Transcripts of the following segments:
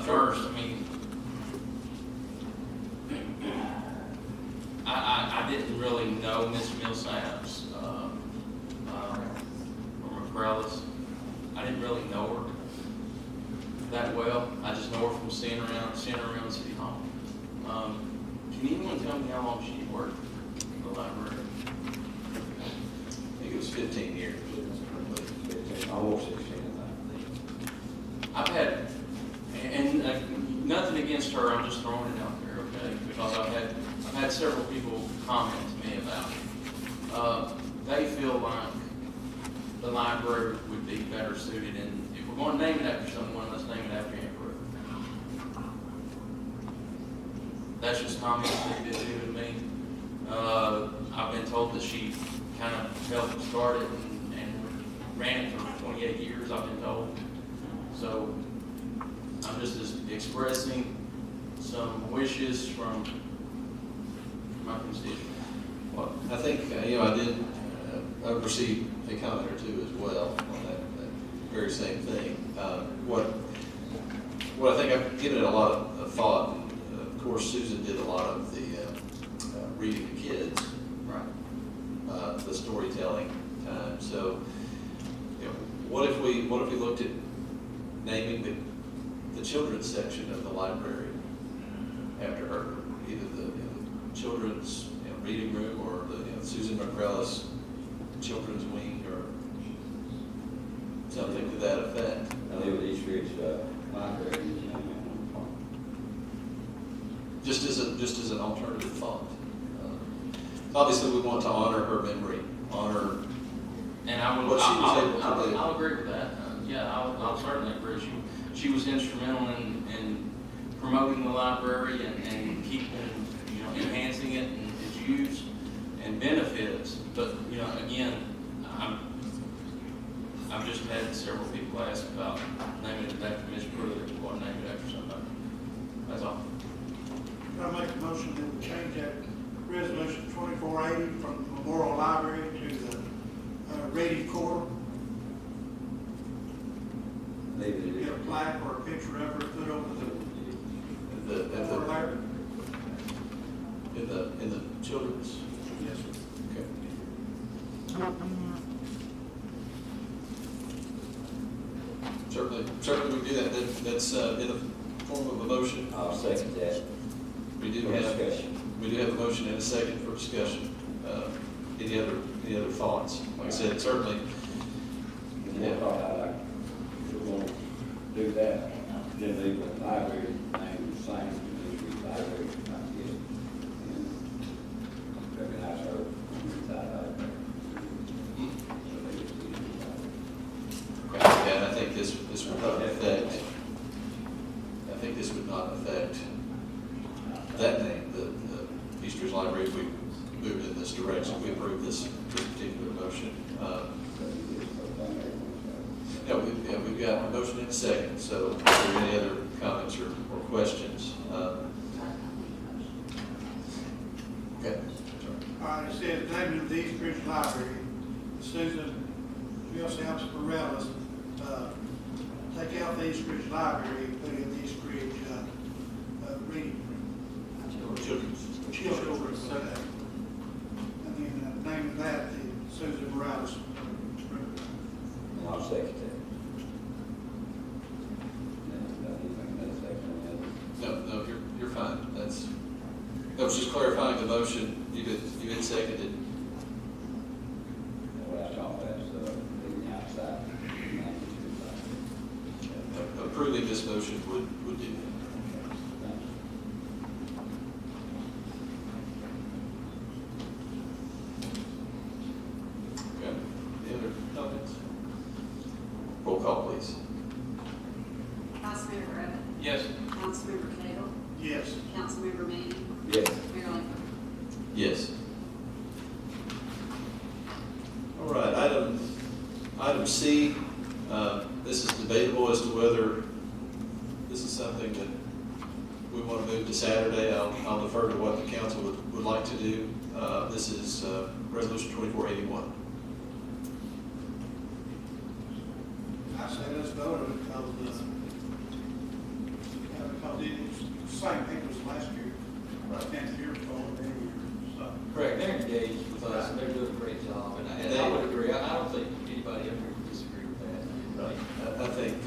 First, I mean, I didn't really know Miss Millsaps, or McCrellis. I didn't really know her that well. I just know her from seeing her around City Hall. Can anyone tell me how long she worked in the library? I think it was 15 years. Almost 16, I've had, and nothing against her, I'm just throwing it out there, okay? Because I've had several people comment to me about it. They feel like the library would be better suited, and if we're going to name it after someone, let's name it after Aunt Ruth. That's just comments that they do to me. I've been told that she kind of helped start it and ran it for 28 years, I've been told. So I'm just expressing some wishes from my constituents. Well, I think, I received a comment or two as well on that very same thing. What I think I've given it a lot of thought, and of course Susan did a lot of the reading to kids, Right. the storytelling time. So, what if we looked at naming the children's section of the library after her, either the children's reading room or the Susan McCrellis children's wing or something to that effect. I live with East Ridge Library. Just as an alternative thought. Obviously, we want to honor her memory, honor. And I will, What she was able to do. I'll agree with that. Yeah, I'll certainly agree. She was instrumental in promoting the library and keeping, enhancing it and its use and benefits. But, again, I've just had several people ask about naming it after Miss Pruitt or naming it after somebody. That's all. I make a motion that we change that resolution 2480 from the Memorial Library to the reading corps. Get a plaque or a picture of her put over the library. In the children's. Yes, sir. Okay. Certainly we do that. That's in the form of a motion. I'll second that. We do For have discussion. a motion and a second for discussion. Any other thoughts? Like I said, certainly. One thought I like, if we're going to do that, then leave the library name the same, as the library, not get, and recognize her inside library. And I think this would not affect. I think this would not affect that name, the East Ridge Library. If we moved in this direction, we approve this particular motion. We've got a motion and a second. So, are there any other comments or questions? Okay. It says naming of the East Ridge Library, Susan Millsaps Morales, take out the East Ridge Library and put in the East Ridge reading Children's. children's. And then naming that the Susan Morales. And I'll second that. Anything that's second No, you're fine. That was just clarifying the motion. You had seconded. what I talked about, so leaving the outside. Approving this motion would do that. Okay. Any other comments? Roll call, please. Councilmember Rabbit? Yes. Councilmember Cagle? Yes. Councilmember Manning? Yes. Mayor Lambert? Yes. All right, item C, this is debatable as to whether this is something that we want to move to Saturday. I'll defer to what the council would like to do. This is Resolution 2481. I say let's vote on it because it's the same thing as last year, and the year before, and every year, so. Correct, they're engaged with us, and they're doing a great job, and I would agree, I don't think anybody ever would disagree with that. Right. I think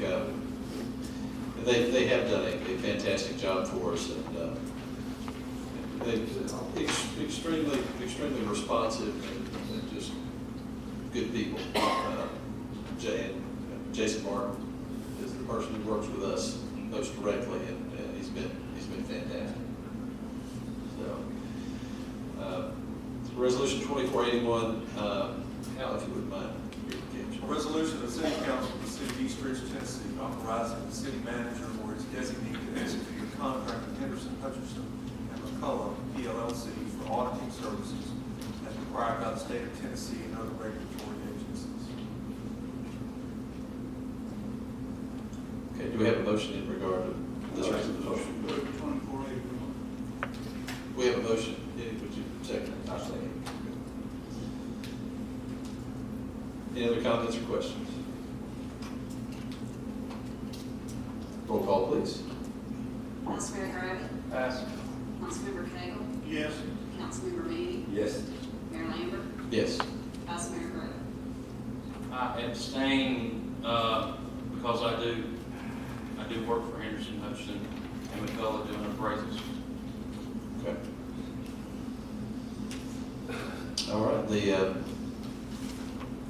they have done a fantastic job for us, and they're extremely responsive and just good people. Jason Martin is the person who works with us most directly, and he's been fantastic. So, resolution 2481, Hal, if you wouldn't mind. A resolution of the City Council of the City of East Ridge, Tennessee, authorizing the city manager or his designee to execute a contract with Henderson, Hutchinson, and McCullough, PLLC, for auditing services as required by the state of Tennessee and other regulatory agencies. Okay, do we have a motion in regard to this resolution? Move 2481. We have a motion. Danny, would you second? I say, Any other comments or questions? Roll call, please. Councilmember Griffin. Pass. Councilmember Cagle. Yes. Councilmember Manning. yes, Mayor Lambert. Yes. Vice Mayor Griffin. I abstain, because I do work for Henderson, Hutchinson, and McCullough doing appraisals. Okay. All right, the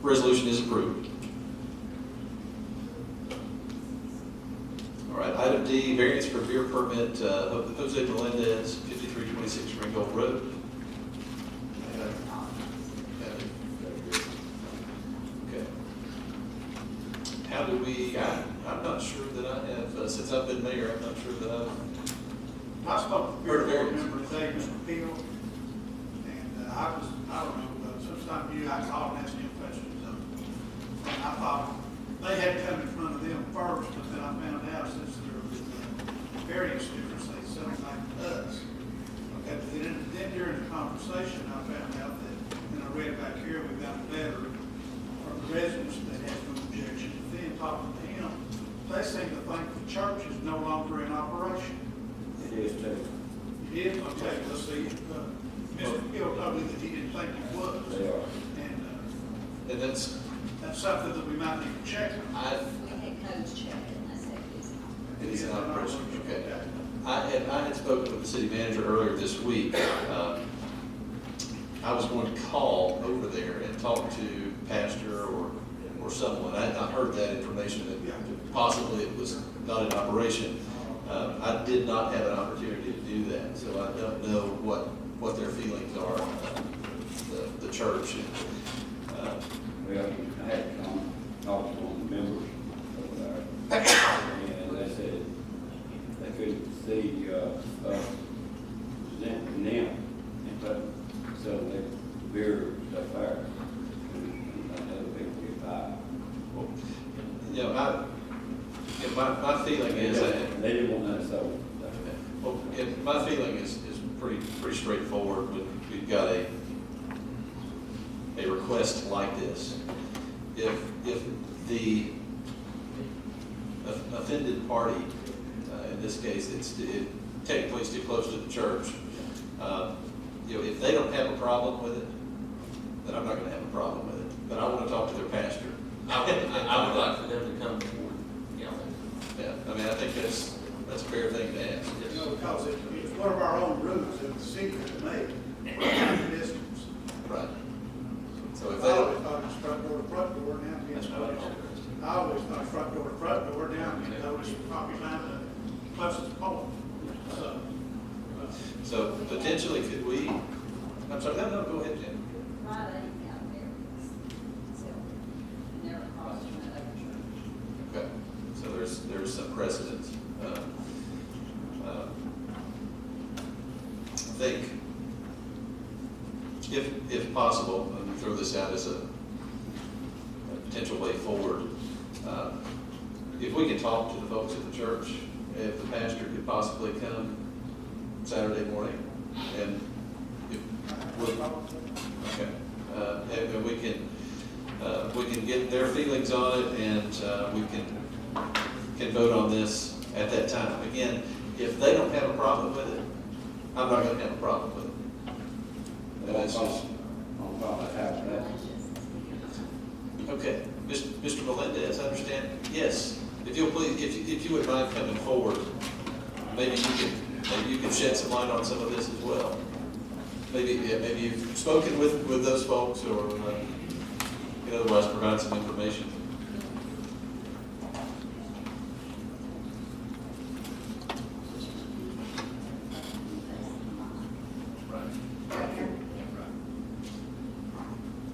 resolution is approved. All right, item D, variance for beer permit, Jose Melendez, 5326 Ringgold Road. Okay. How do we, I'm not sure that I have, since I've been mayor, I'm not sure that I've I spoke to Heard the of board variance. member today, Mr. Peel, and I don't know, sometime you, I called and asked him questions, and I thought they had come in front of them first, but then I found out since there was various difference, they sound like us. Okay, but then during the conversation, I found out that, and I read back here, we got a letter from the residents that has no objection, then talking to him, they seem to think the church is no longer in operation. it is too. You did? Okay, let's see. Mr. Gill told me that he didn't think it was. They are. And and that's, that's something that we might need to check. I, We had codes checked and they said it's not. it is an operation, okay. I had spoken with the city manager earlier this week. I was going to call over there and talk to pastor or someone. I had not heard that information, that possibly it was not in operation. I did not have an opportunity to do that, so I don't know what their feelings are, the church. Well, I had talked to one of the members over there, and they said they couldn't see us presenting them and put some of the beer stuff there. And other people get by. You know, my feeling is that. They didn't want that sold. Well, my feeling is pretty straightforward. We've got a request like this. If the offended party, in this case, it technically is too close to the church, if they don't have a problem with it, then I'm not gonna have a problem with it. But I wanna talk to their pastor. I would like for them to come forward, Yeah, I mean, I think that's a fair thing to ask. You know, because it's one of our own rules that the city has made. for distance. Right. So if I they always don't, thought it was front door to front door, now that's it's what I know. I always thought front door to front door, now you notice property line to closest pole. So potentially, could we, I'm sorry, no, go ahead, Jen. Friday out there, so, and they're across from that other church. Okay, so there's some precedent. I think, if possible, let me throw this out as a potential way forward. If we could talk to the folks at the church, if the pastor could possibly come Saturday morning, and if, okay, and we can get their feelings on it, and we can vote on this at that time. Again, if they don't have a problem with it, I'm not gonna have a problem with it. And that's just, On top of that, okay, Mr. Melendez, understand? Yes, if you'll please, if you would mind coming forward, maybe you can shed some light on some of this as well. Maybe you've spoken with those folks, or you can otherwise provide some information.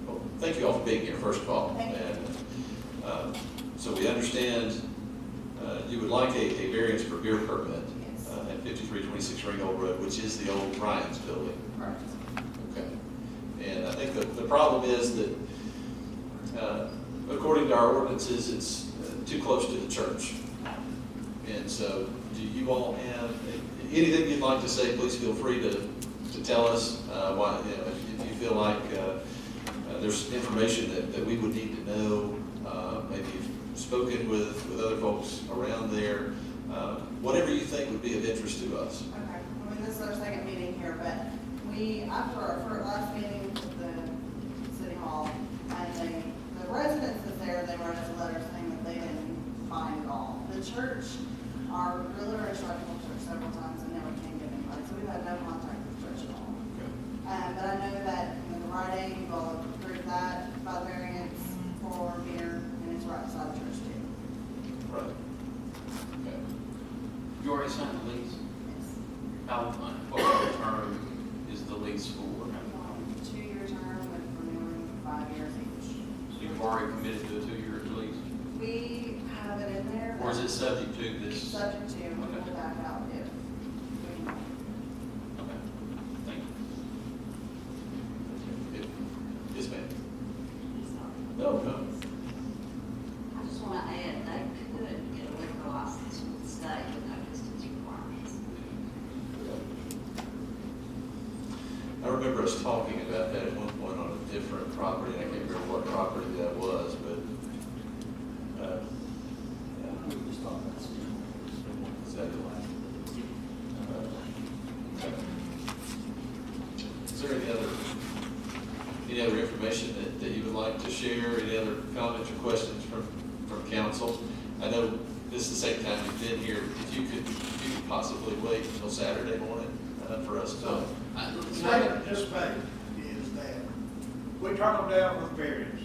Well, thank you all for being here, first of all. Thank you. And so we understand you would like a variance for beer permit Yes. at 5326 Ringgold Road, which is the old Ryan's building. Correct. Okay. And I think the problem is that, according to our ordinances, it's too close to the church. And so, do you all have anything you'd like to say? Please feel free to tell us why, if you feel like there's information that we would need to know. Maybe you've spoken with other folks around there. Whatever you think would be of interest to us. Okay, I mean, this is our second meeting here, but we, after our last meeting with the city hall, and the residents that's there, they wrote us a letter saying that they didn't find it all. The church, our realtor instructed the church several times and never came to anybody, so we've had no contact with the church at all. But I know that, you know, the Rite Aid, you all approved that by the variance for beer, and it's right beside the church too. Right. Okay. You already signed the lease? Yes. What term is the lease for? 2-year term with renewing 5 years each. So you've already committed to a 2-year lease? We have it in there. Or is it subject to this? Subject to, we will Okay. back out if we. Okay, thank you. Yes, ma'am. Sorry. No, no. I just want to add, they could get a liquor license from the state with no distance requirements. I remember us talking about that at one point on a different property. I can't remember what property that was, but, We were just talking about Steve. Is that the line? Is there any other information that you would like to share? Any other comments or questions from council? I know this is the second time you've been here. If you could possibly wait until Saturday morning for us to. The statement just made is that we turn them down with variance.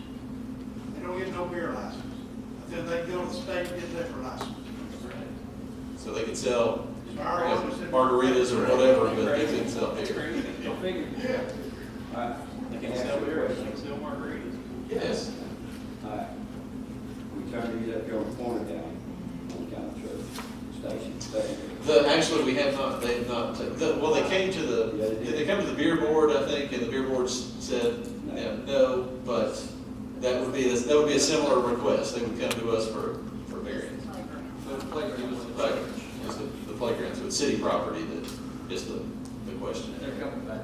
They don't get no beer license. Then they go to the state and get liquor license. So they can sell So our ordinance said- margaritas or whatever, but they couldn't sell beer. Go figure. Yeah. Alright. They can sell beer, they can sell margaritas. Yes. Alright. We turn these up here on the corner down, on County Church Station. Actually, we have not, they have not, well, they came to did they come to the beer board, I think, and the beer board said, no, but that would be a similar request. They would come to us for variance. The playground was the Playground, it's the playground, so it's city property that is the question. They're coming back.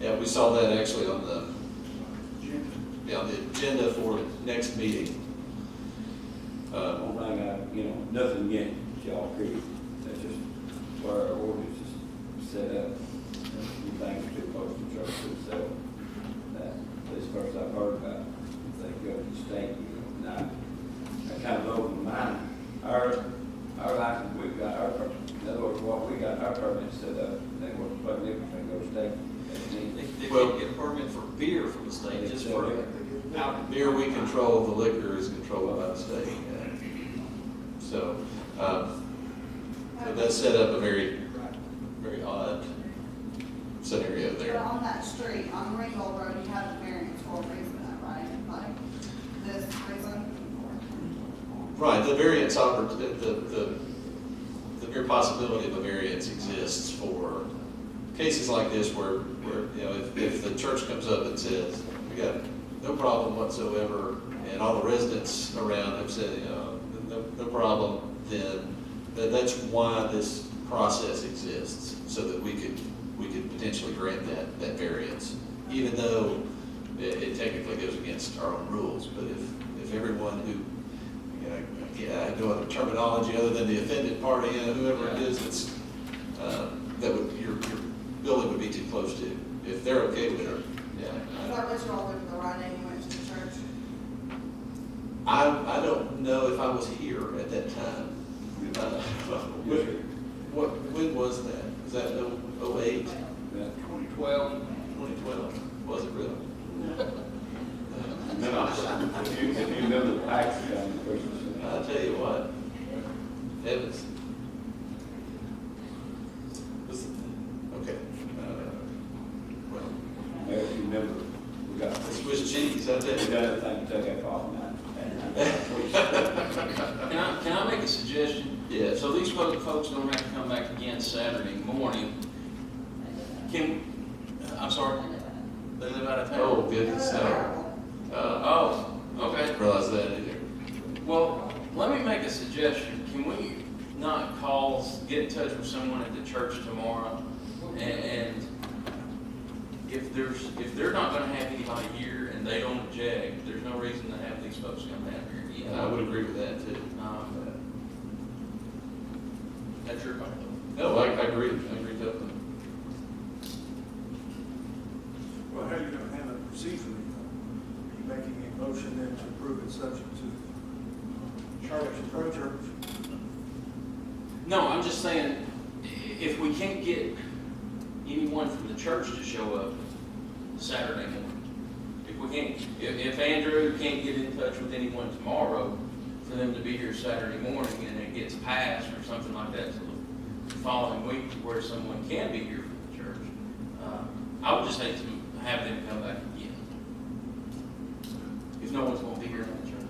Yeah, we saw that actually on the agenda for next meeting. One thing nothing against y'all, period. That's just where our ordinance is set up. You think it's too close to church itself. This first I've heard about, they go to the state, now, that kind of opened my mind. Our license, we've got our, in other words, what we got, our permit set up, they want to play liquor, they go to state. They Well- can't get a permit for beer from the state, just for out. Beer we control, the liquor is controlled by the state. So, it does set up a very odd scenario But there. on that street, on Ringgold Road, you have the variance for a reason, right? Like, this reason? Right, the variance the mere possibility of a variance exists for cases like this where, if the church comes up and says, we got no problem whatsoever, and all the residents around have said, no problem, then that's why this process exists, so that we could potentially grant that variance, even though it technically goes against our own rules. But if everyone who, I have no other terminology other than the offended party, whoever it is When was that? Was that 08? Yeah. 2012. 2012? Was it really? If you remember the packs down the Christmas. I'll tell you what, Evans. Okay. Well, If you remember, we got, Swiss cheese, I tell we you. got everything took that off now. Can I make a suggestion? Yeah. So these folks don't have to come back again Saturday morning. I'm sorry, they live out of town? Oh, goodness, Oh, okay. didn't realize that either. Well, let me make a suggestion. Can we not get in touch with someone at the church tomorrow? And if they're not gonna have anybody here and they don't object, there's no reason to have these folks come down here again. And I would agree with that too. That's your call. No, I agree totally. Well, how are you gonna handle it procedurally? Are you making a motion then to approve it subject to Church approach. church? No, I'm just saying, if we can't get anyone from the church to show up Saturday morning, if Andrew can't get in touch with anyone tomorrow, for them to be here Saturday morning and it gets passed or something like that till the following week to where someone can be here from the church, I would just hate to have them come back again. If no one's gonna be here in the church.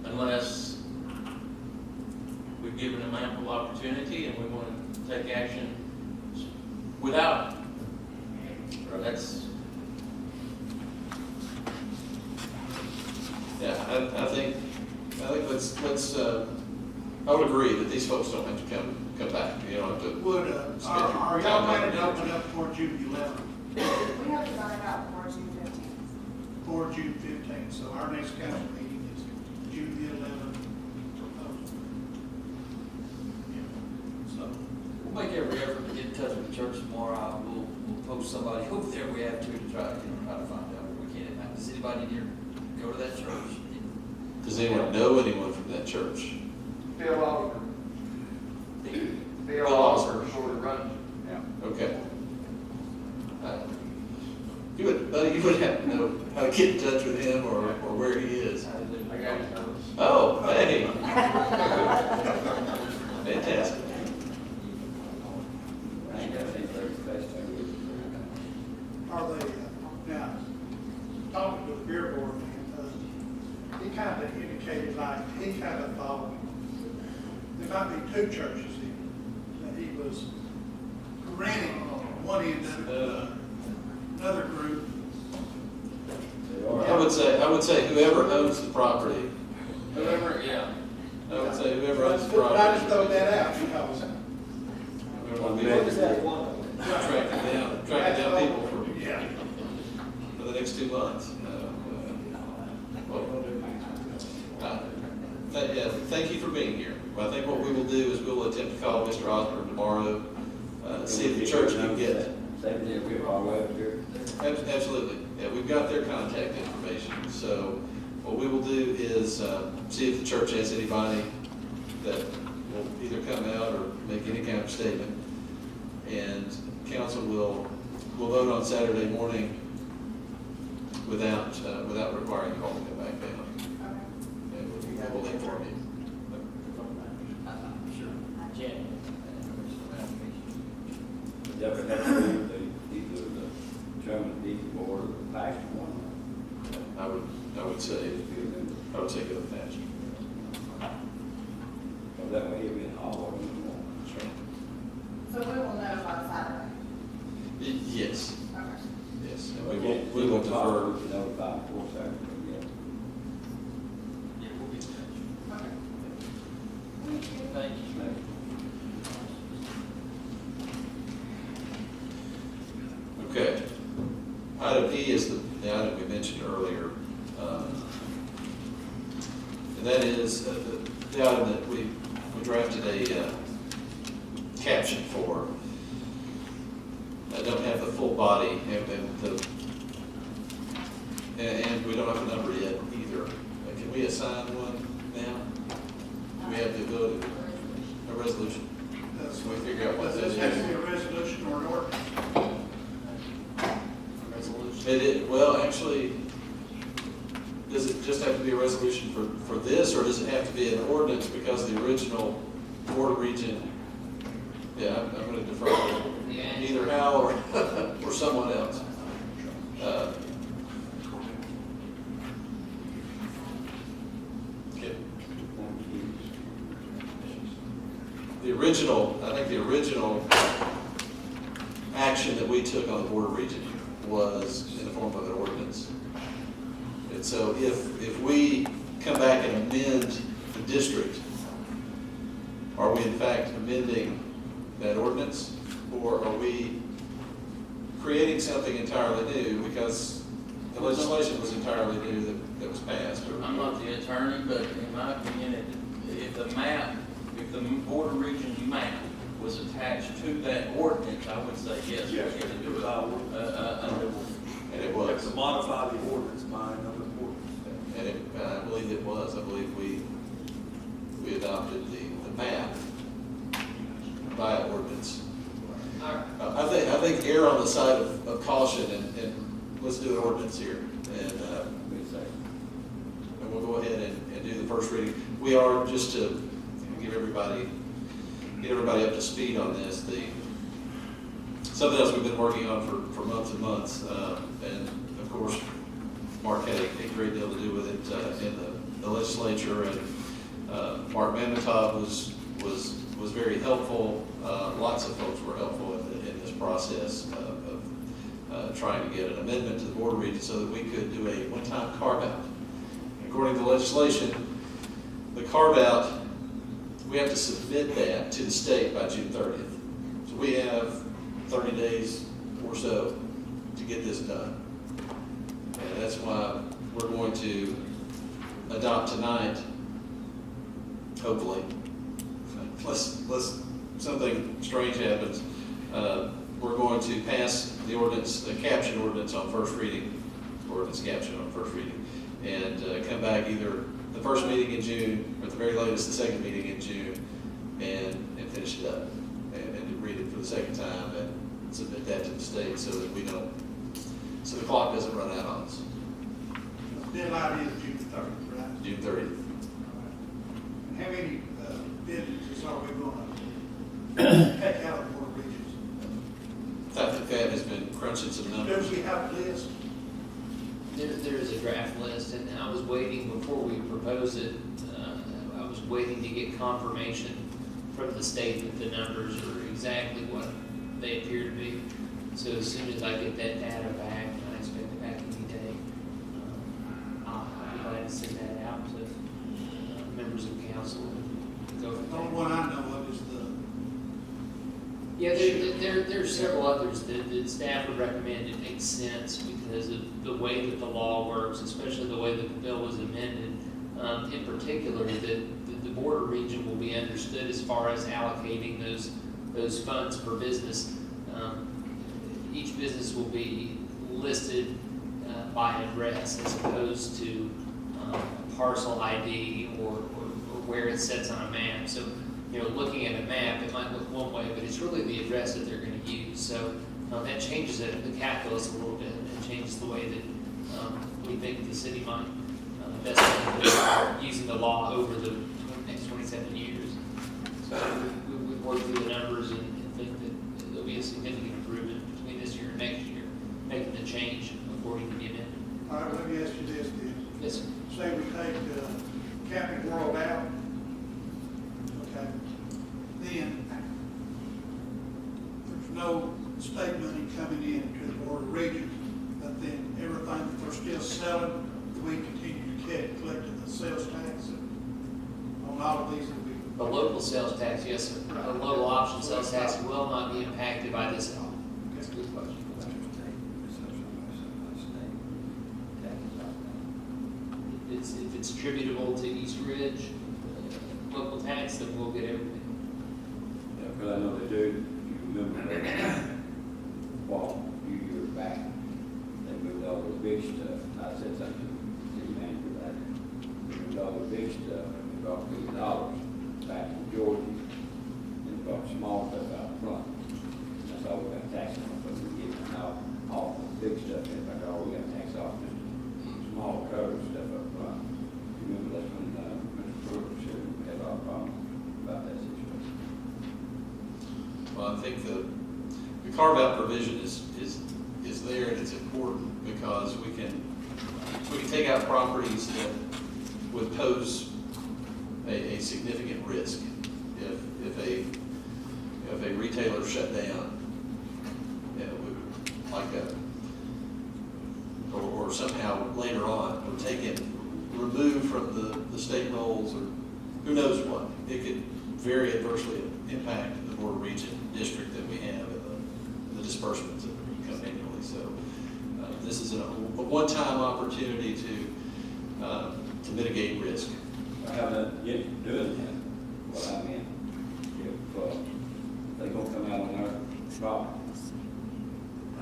Unless we've given them ample opportunity and we want to take action without it. Or that's, Yeah, I think let's, I would agree that these folks don't have to come back, you don't have to. Would, are y'all planning to open up for June 11th We have to start it out before June 15th. or June 15th? So our next council meeting is June the 11th. So, We'll make every effort to get in touch with the church tomorrow. We'll post somebody over there we have to try to find out where we can. Does anybody here go to that church? Does anyone know anyone from that church? Bill Oliver. Bill Oliver. Sort of runs. Okay. You would have to know how to get in touch with him or where he is. I got his numbers. Oh, hey. Fantastic. I ain't got anything for the best thing. are they, now, talking to the beer board, he kind of indicated like, he kind of thought there might be two churches here, that he was renting one end of it, another group. I would say whoever owns the property, whoever, yeah. I would say whoever owns the But I just throw property. that out because. What is that one? Tracking down people Yeah. for the next 2 months. Thank you for being here. Well, I think what we will do is we'll attempt to call Mr. Osborne tomorrow, see if the church can get. Same thing, we're all the way up here. Absolutely. Yeah, we've got their contact information. So what we will do is see if the church has anybody that will either come out or make any kind of statement. And council will vote on Saturday morning without requiring you all to come back down. And we'll inform you. That would have to be either the German deacon board or the pastor one. I would say go to the pastor. So that way he'll be in all of them. So we will know by Saturday. Yes, Okay. yes. And we will defer. Notify before Saturday, yeah. Yeah, we'll be in touch. Okay. Thank you. Okay. Item E is the item we mentioned earlier. And that is the item that we drafted a caption for. I don't have the full body and we don't have a number yet either. Can we assign one now? Do we have the ability? resolution. Does We figure out what does that this have to is. be a resolution or an ordinance? Resolution. Well, actually, does it just have to be a resolution for this, or does it have to be an ordinance because the original Board of Region? Yeah, I'm gonna defer to either Hal or someone else. Okay. I think the original action that we took on the Board of Regent was in the form of an ordinance. And so if we come back and amend the district, are we in fact amending that ordinance? Or are we creating something entirely new because the legislation was entirely new that was passed? I'm not the attorney, but in my opinion, if the Board of Regents map was attached to that ordinance, I would say yes. we Yes, can it do was it. our ordinance. And it We have was. to modify the ordinance by another ordinance. And I believe it was. I believe we adopted the map by ordinance. I think err on the side of caution and let's do an ordinance here. And we'll go ahead and do the first reading. We are, just to get everybody up to speed on this, something else we've been working on for months and months. And of course, Mark had a great deal to do with it in the legislature, and Mark Mametov was very helpful. Lots of folks were helpful in this process of trying to get an amendment to the Board of Regents so that we could do a one-time carve-out. According to the legislation, the carve-out, we have to submit that to the state by June 30th. So we have 30 days or so to get this done. And that's why we're going to adopt tonight, hopefully, unless something strange happens, we're going to pass the ordinance, the caption ordinance on first reading, ordinance caption on first reading, and come back either the first meeting in June, or at the very latest, the second meeting in June, and finish it up, and read it for the second time, and submit that to the state so that so the clock doesn't run out on us. Deadline is June 30th, right? June 30th. And how many businesses are we gonna take out of the Board of Regents? I think Pat has been crunching some numbers. Does we have a list? There is a draft list, and I was waiting, before we propose it, I was waiting to get confirmation from the state that the numbers are exactly what they appear to be. So as soon as I get that data back, and I expect it back any day, I'll be glad to send that out to members of council and go from The only there. one I know of is Yeah, there's several others that staff would recommend. It makes sense because of the way that the law works, especially the way that the bill was amended. In particular, that the Board of Regent will be understood as far as allocating those funds per business. Each business will be listed by address as opposed to parcel ID or where it sits on a map. So, looking at a map, it might look one way, but it's really the address that they're going to use. So that changes the calculus a little bit, and changes the way that we think the city might best benefit using the law over the next 27 years. So we work through the numbers and think that there'll be a significant improvement between this year and next year, making the change according to the amendment. all right, let me ask you this then. Yes, sir. Say we take Camping World out, okay? Then there's no state money coming in to the Board of Regents, but then everything that they're still selling, we continue to collect the sales tax on all of these that we. The local sales tax, yes, sir. The local option sales tax will not be impacted by this at all. That's a good question. If it's attributable to East Ridge, local tax, then we'll get everything. Yeah, because I know they do, you remember, well, a few years back, they moved all the big stuff. I said something to the city manager about it. They moved all the big stuff, and dropped $50 back to Georgia. I think the carve-out provision is there, and it's important because we can take out properties that would pose a significant risk if a retailer shut down, or somehow later on, or removed from the state rolls, or who knows what. It could very adversely impact the Board of Regent district that we have and the disbursements that come annually. So this is a one-time opportunity to mitigate risk. I haven't yet doing that, what I mean, if they gonna come out on our property,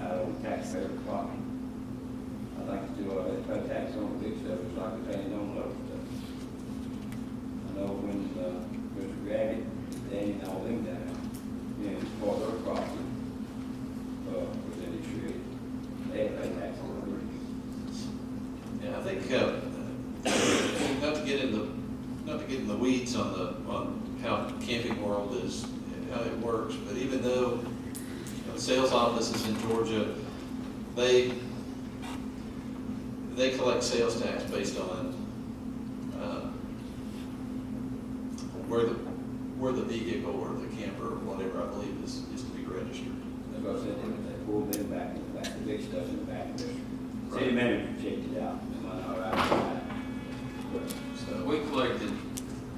out on taxpayer property, I think to pay tax on the big stuff, it's like paying on little stuff. I know when Mr. Gravitt, Danny and all them down, for their property, within the street, they had to pay tax on the roof. Yeah, I think not to get in the weeds on how Camping World is, how it works, but even though the sales offices in Georgia, they collect sales tax based on where the vehicle or the camper or whatever, I believe, is to be registered. That's what I said, they pulled them back, the big stuff in the back of the city manager checked it out, and went all right. So, We collected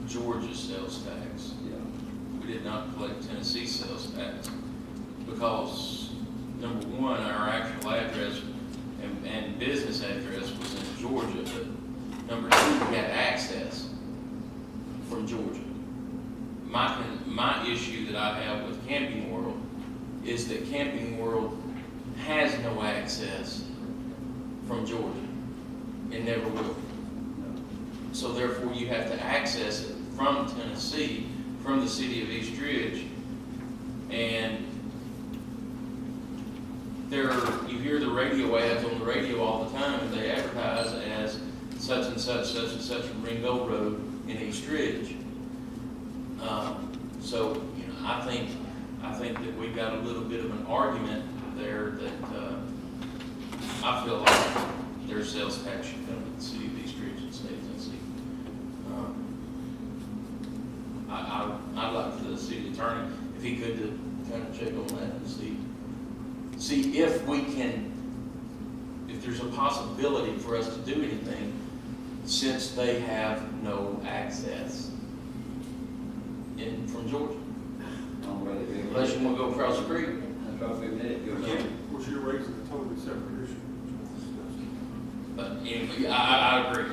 Georgia's sales tax. yeah. We did not collect Tennessee sales tax because, number one, our actual address and business address was in Georgia, but number two, we had access from Georgia. My issue that I have with Camping World is that Camping World has no access from Georgia and never will. So therefore, you have to access it from Tennessee, from the city of East Ridge, and you hear the radio ads on the radio all the time, and they advertise as such and such Ringo Road in East Ridge. So, I think that we've got a little bit of an argument there that I feel like their sales tax should come to the city of East Ridge and state of Tennessee. I'd like for the city attorney, if he could, to kind of check on that and see if we can, if there's a possibility for us to do anything, since they have no access from Georgia. Unless you want to go across the creek. That's what we did, go Of down. course, you're raising a totally separate issue. But anyway, I agree.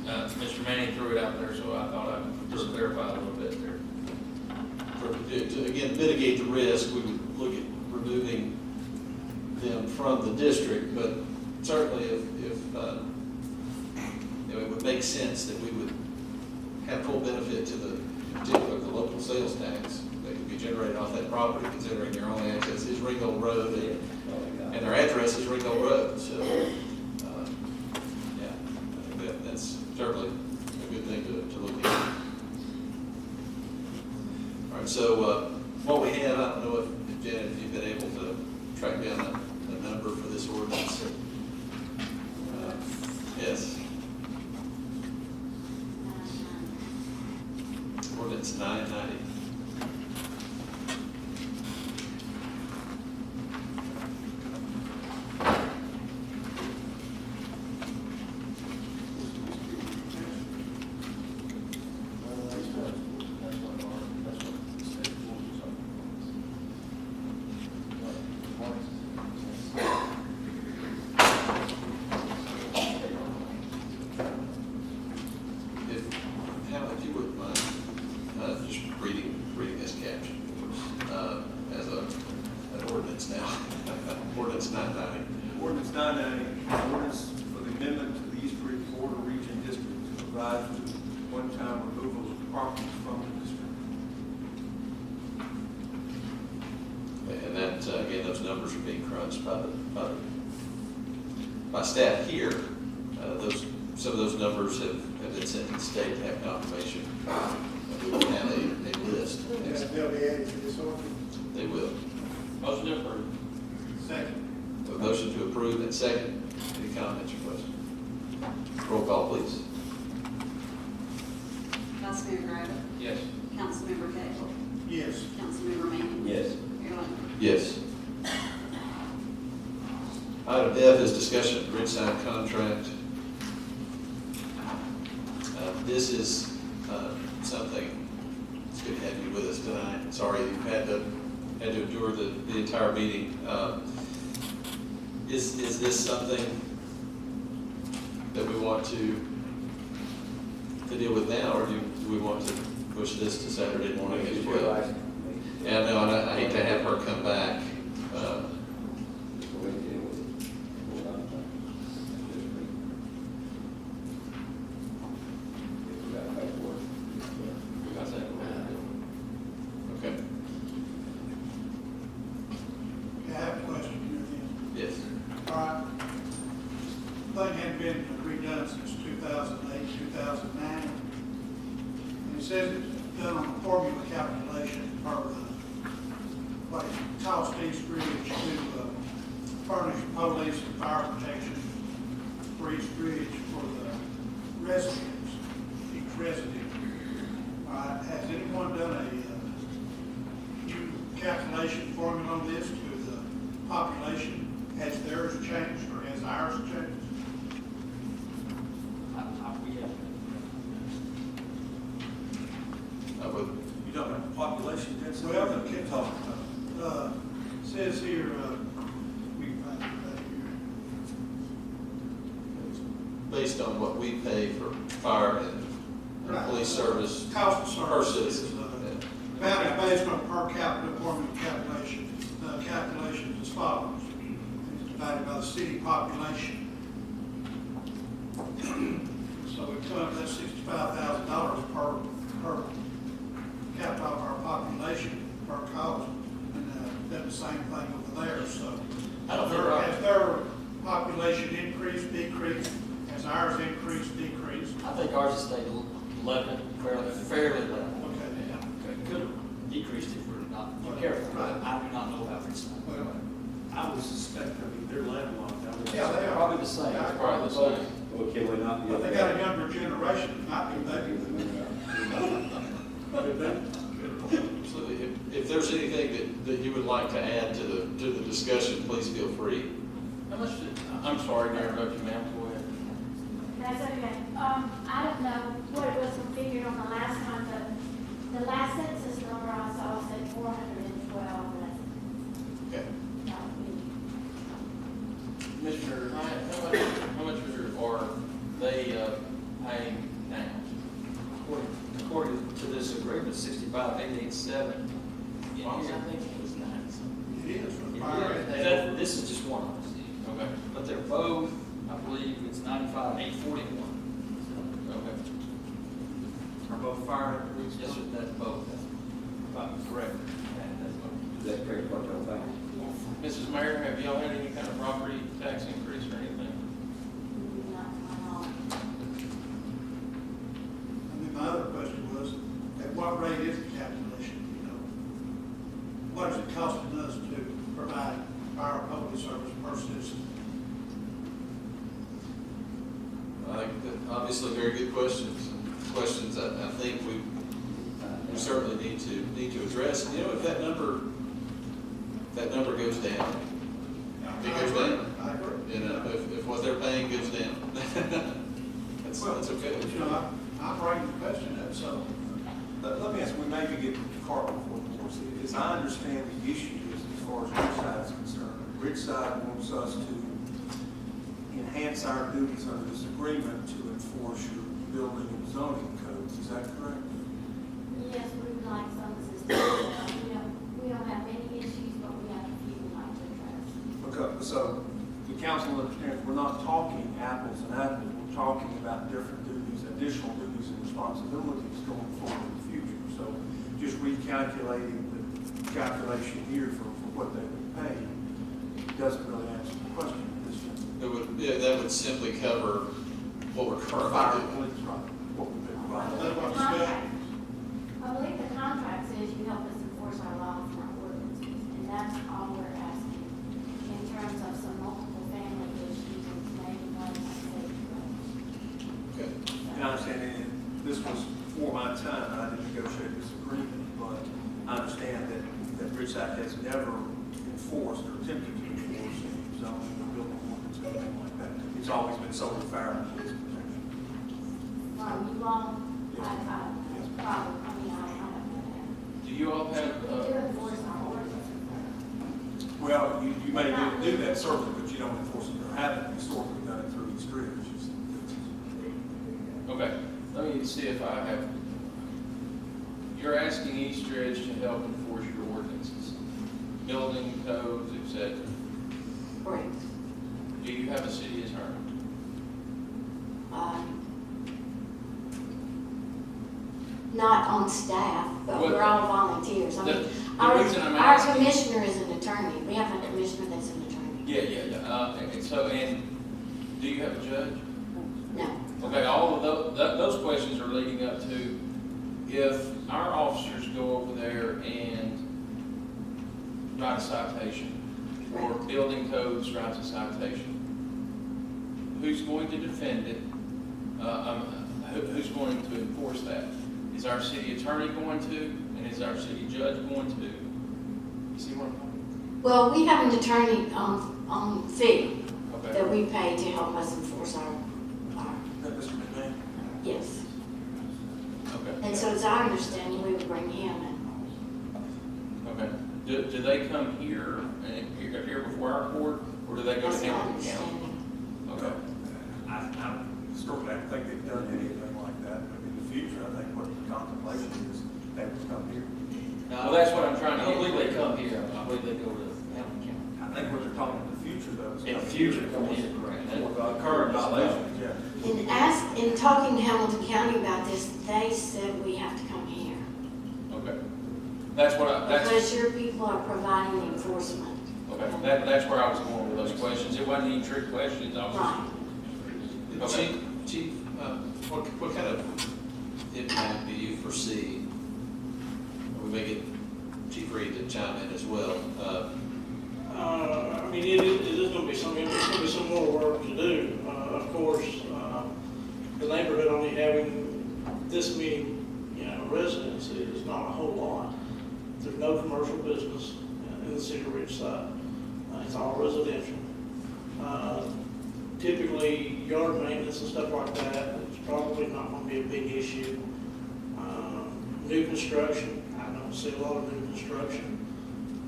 Mr. Manning threw it out there, so I thought I'd just clarify a little bit there. To again mitigate the risk, we would look at removing them from the district, but certainly if it would make sense that we would have full benefit to the local sales tax that could be generated off that property, considering their only access is Ringo Road and their address is Ringo Road. So, yeah, I think that's certainly a good thing to look at. All right, so what we have, I don't know if Janet, if you've been able to track down the number for this ordinance. Yes. Ordinance 990. If you wouldn't mind, just reading this caption as an ordinance now. Ordinance 990. Ordinance 990, ordinance for the amendment to the East Ridge Border Region District to provide for one-time removal of properties from the district. And that, again, those numbers are being crunched by staff here. Some of those numbers have been sent to the state to have confirmation. We will have a list. They'll be added to this ordinance. They will. Motion to approve. Second. A motion to approve and second. Any comments or questions? Roll call, please. Councilmember Grider, Yes. Councilmember Cagle, Yes. Councilmember Manning, Yes. Mayor Lambert. Yes. Item F is discussion of grid sign contract. This is something, it's good to have you with us tonight. Sorry you've had to endure the entire meeting. Is this something that we want to deal with now, or do we want to push this to Saturday morning as well? Yeah, no, and I hate to have her come back. Okay, I have a question here then. yes. All right. Thing hadn't been redone since 2008, 2009. And it says it's done on a formula calculation for what it costs each bridge to furnish police and fire protection for each bridge for the residents, each resident. All right, has anyone done a new calculation formula on this to the population? Has theirs changed or has ours changed? I would, You don't have a population density? Well, the kid talking about, says here, we can find it right based on what we pay for fire and Right. police service here. Cost of per service citizen. is, value based on per capita formula calculation. Calculation is as follows. It's divided by the city population. So we come up, that's $65,000 per capita of our population, per cost. And done the same thing over there, so. I don't think our- Has their population increased, decreased? Has ours increased, decreased? I think ours has stayed level, fairly level. Okay. Could have decreased if we're not careful, but I do not know how it's done. Well, I would suspect, I mean, they're landlocked. I would Yeah, they are. Probably the same. Yeah, Probably the same. Well, can we not? But they got a younger generation, might be maybe. Absolutely. If there's anything that you would like to add to the discussion, please feel free. How much did, I'm sorry to interrupt you, ma'am, go ahead. That's okay. I don't know what it was configured on the last one, but the last census number I saw said 412 residents. Okay. Commissioner Hyatt, how much are they paying now? According to this agreement, 65,887. Well, I think it was 9 something. It is for the fire. This is just one of them, Okay, but they're both, I believe it's 95,841. okay. Are both fire and police? Yes, sir, that's both, that's correct. Is that correct, what y'all think? Yes. Mrs. Mayor, have y'all had any kind of property tax increase or anything? Not to my knowledge. And then my other question was, at what rate is the calculation, you know? What is it costing us to provide fire police service per citizen? I think that obviously very good questions. Questions I think we certainly need to address. And, you know, if that number goes down, it goes down. I agree. You know, if what they're paying goes down, that's okay. But, you know, I'm bringing the question up, so. Let me ask, we maybe get the cart before the horse. As I understand the issue is, as far as Ridgeside is concerned, Ridgeside wants us to enhance our duties under this agreement to enforce your building and zoning codes. Is that correct? Yes, we would like some assistance. We don't have many issues, but we have a few we'd like to address. Okay, so the council understands, we're not talking apples and apples. We're talking about different duties, additional duties and responsibilities going forward in the future. So just recalculating the calculation here for what they would pay doesn't really answer the question at this time. That would simply cover what we're Fire, currently doing. police, right, what would they provide? That's what The the discussion. contract, I believe the contract says you help us enforce our laws and our ordinances. Bridge Act has never enforced or attempted to enforce any zoning or building ordinance or anything like that. It's always been solely fire and police protection. You won't, probably, I mean, I don't know. Do you all have, We do enforce our ordinance. Well, you may do that certainly, but you don't enforce it or haven't historically done it through East Ridge. okay, let me see if I have, you're asking East Ridge to help enforce your ordinances, building codes, etc. Correct. Do you have a city attorney? Not on staff, but What- we're all volunteers. I mean, The reason I'm our asking- commissioner is an attorney. We have a commissioner that's an attorney. Yeah. And do you have a judge? No. Okay, all of those questions are leading up to, if our officers go over there and write a citation, or Right. building codes writes a citation, who's going to defend it? Who's going to enforce that? Is our city attorney going to, and is our city judge going to? You see what I'm talking Well, we have an attorney on fee about? that Okay, we pay to help us enforce our, Is that Mr. McMahon? yes. okay, And so it's our understanding we would bring him in. okay. Do they come here, here before our court, or do they go That's to my Hamilton County? understanding. Okay. Historically, I don't think they've done anything like that, but in the future, I think what the contemplation is, they would come here. Well, that's what I'm trying to I don't get believe they clear. come here, I believe they go to Hamilton County. I think what they're talking in the future, though, is. In the future, come here, correct. For current violations, yeah. In talking to Hamilton County about this, they said we have to come here. Okay. That's what Because your people are providing the enforcement. okay, that's where I was going with those questions. It wasn't any trick questions, I was Right. Okay. Chief, what kind of impact do you foresee? We may get Chief Reed to chime in as well. I mean, it is gonna be some more work to do. Of course, the neighborhood only having this many, residents is not a whole lot. There's no commercial business in the city of Ridgeside. It's all residential. Typically, yard maintenance and stuff like that, it's probably not gonna be a big issue. New construction, I don't see a lot of new construction.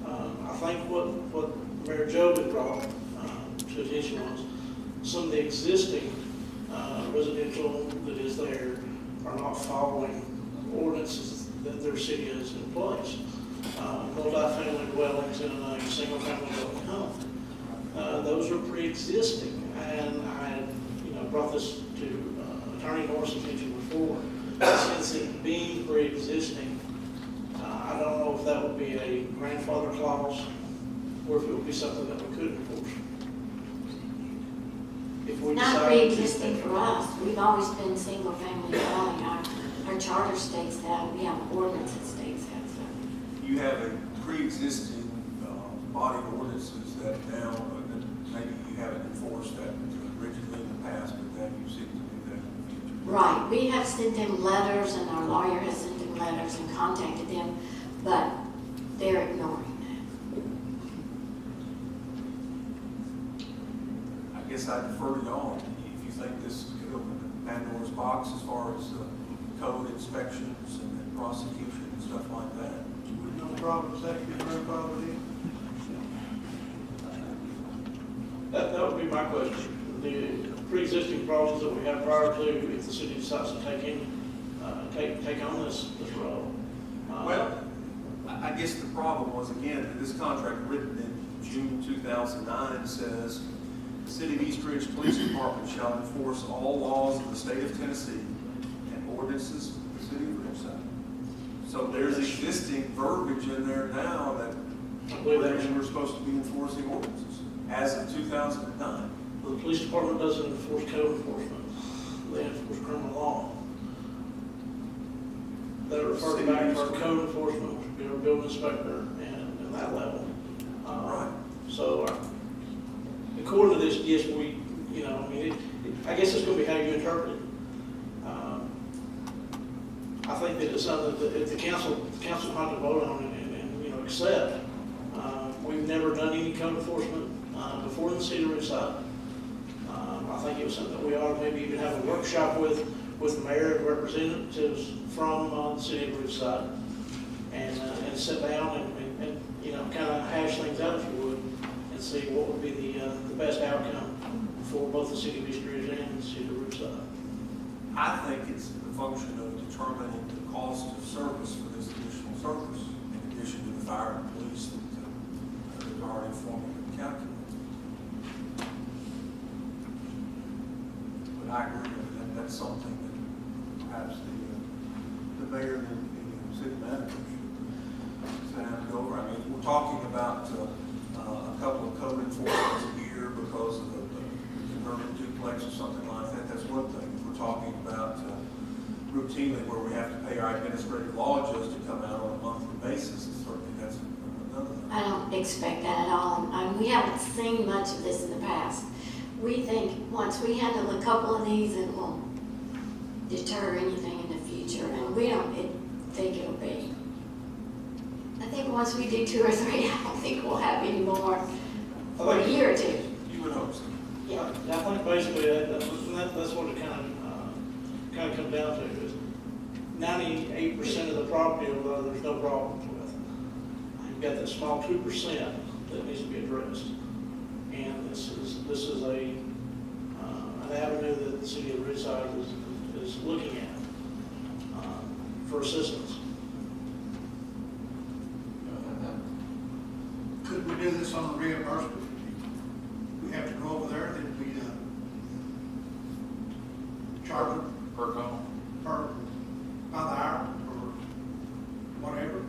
I think what Mayor Joe had brought to attention was some of the existing residential that is there are not following ordinances that their city has in place. Multi-family dwellings in a single-family dwelling home. Those are pre-existing, and I had, brought this to Attorney Morrison's attention before. Since it being pre-existing, I don't know if that would be a grandfather clause, or if it would be something that we could enforce. If we Not decide pre-existing for us. We've always been single-family dwelling. Our charter states that. We have an ordinance that states that, so. You have a pre-existing body of ordinances that now, that maybe you haven't enforced that rigidly in the past, but that you seek to do that in the future. Right, we have sent them letters, and our lawyer has sent them letters and contacted them, but they're ignoring I guess I defer to y'all, if you think this could open Pandora's box as far as code inspections and prosecution and stuff like that. No problem, second, grandfather, in. That would be my question. The pre-existing problems that we have prior to, if the city decides to take on this role. Well, I guess the problem was, again, that this contract written in June 2009 says, the City of East Ridge Police Department shall enforce all laws of the state of Tennessee and ordinances of the city of Ridgeside. So there's existing verbiage in there now that we're supposed to be enforcing ordinances as of 2009. The police department doesn't enforce code enforcement. They enforce criminal law. That refer back to our code enforcement, which would be our building inspector and that level. Right. So, according to this, yes, I guess it's gonna be how you interpret it. I think that it's something that if the council might have voted on it and accept, we've never done any code enforcement, before in the city of Ridgeside. I think it was something that we ought to maybe even have a workshop with the mayor and representatives from, the city of Ridgeside. And sit down and, you know, kind of hash things out, if you would, and see what would be the best outcome for both the city of East Ridge and the city of Ridgeside. I think it's the function of determining the cost of service for this additional service, in addition to the fire and police that are already forming the calculus. But I agree that that's something that perhaps the mayor and the city manager should sit down and go over. I mean, we're talking about a couple of code enforcements a year because of the converted duplex or something like that. That's one thing. If we're talking about routinely where we have to pay our administrative law judge to come out on a monthly basis, certainly that's another thing. I don't expect that at all. We haven't seen much of this in the past. We think once we handle a couple of these, it won't deter anything in the future, and we don't think it'll be. I think once we do 2 or 3, I don't think we'll have any more for a year or two. You would hope so. Yeah. I think basically that's what it kind of comes down to, is 98% of the property over there, there's no problems with. You've got that small 2% that needs to be addressed. And this is an avenue that the city of Ridgeside is looking at for assistance. Could we do this on the reimbursement? We have to go over there, then we, charge them Per call? per, by the hour, or whatever.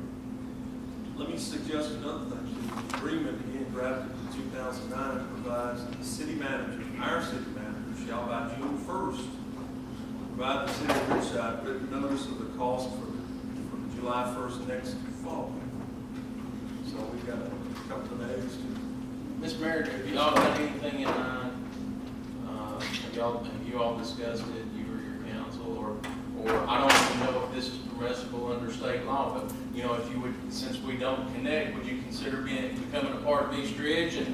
Let me suggest another thing. The agreement again drafted in 2009 provides that the city manager, our city manager, shall by June 1st provide the city of Ridgeside written notice of the cost for July 1st next fall. So we've got a couple of days to. Ms. Merrick, have you all had anything in mind? Have you all discussed it, you or your council, or I don't even know if this is permissible under state law, but, you know, if you would, since we don't connect, would you consider becoming a part of East Ridge, and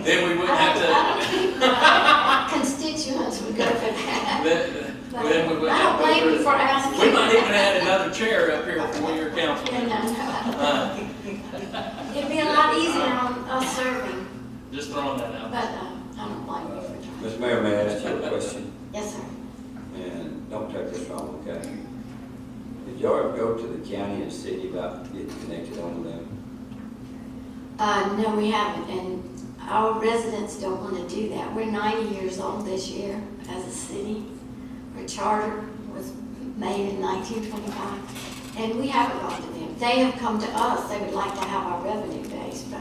then we wouldn't have to. Constituents would go for that. Then we wouldn't I have don't to go blame you through- for asking. We might even add another chair up here for your council. No. It'd be a lot easier on us serving, Just throwing that out. but I don't blame you for trying. Mr. Mayor, may I ask you a question? Yes, sir. And don't take this wrong, okay? Did y'all ever go to the county and city about getting connected on them? No, we haven't, and our residents don't want to do that. We're 90 years old this year as a city. Our charter was made in 1925, and we haven't gone to them. They have come to us. They would like to have our revenue base, but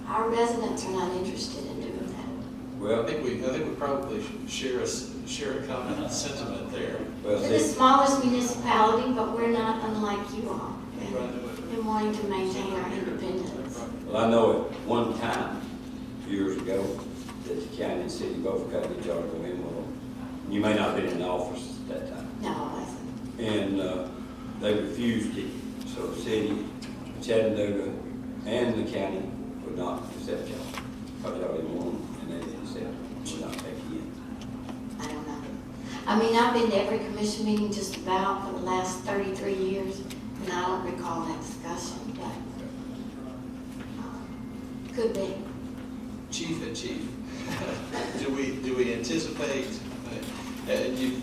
our residents are not interested in doing that. Well, I think we probably should share a common sentiment there. well, We're the see, smallest municipality, but we're not unlike you all in wanting to maintain our independence. well, I know at one time, years ago, that the county and city both got each other go in with them. You may not have been in the office at that time. No, I wasn't. And they refused it. So the city, Chattanooga, and the county would not accept y'all. Because y'all didn't want them, and they didn't accept them, would not take you in. I don't know. I mean, I've been to every commission meeting just about for the last 33 years, and I don't recall that discussion, but could be. Chief and Chief, do we anticipate, and you've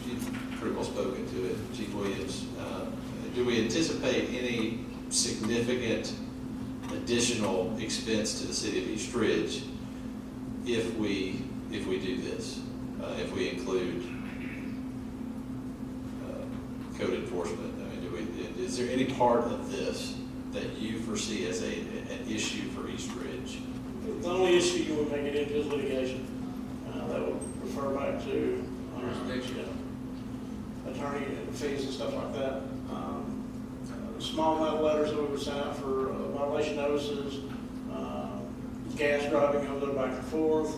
pretty well spoken to it, Chief Williams, do we anticipate any significant additional expense to the city of East Ridge if we do this, if we include code enforcement? I mean, is there any part of this that you foresee as an issue for East Ridge? The only issue you would make it into is litigation. That would refer back to attorney fees and stuff like that. Small amount of letters that we would send out for violation notices, gas driving over there back and forth,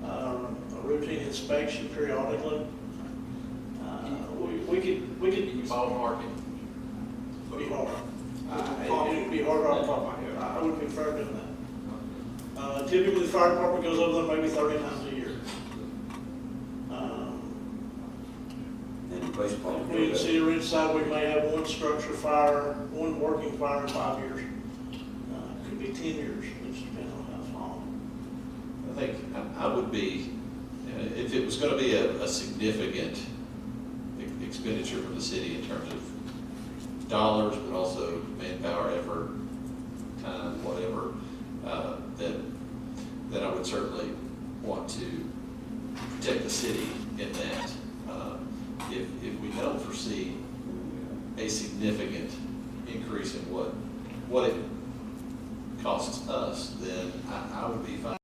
a routine inspection periodically. We could Ballpark it. be hard. It would be hard off the top of my head. Typically, the fire department goes over there maybe 30 times a year. And the baseball. We in Cedar Ridge side, we may have one structure fire, one working fire in 5 years. Could be 10 years, it just depends on how long. I think I would be, if it was gonna be a significant expenditure for the city in terms of dollars, but also manpower, effort, time, whatever, then I would certainly want to protect the city in that. If we don't foresee a significant increase in what it costs us, then I would be fine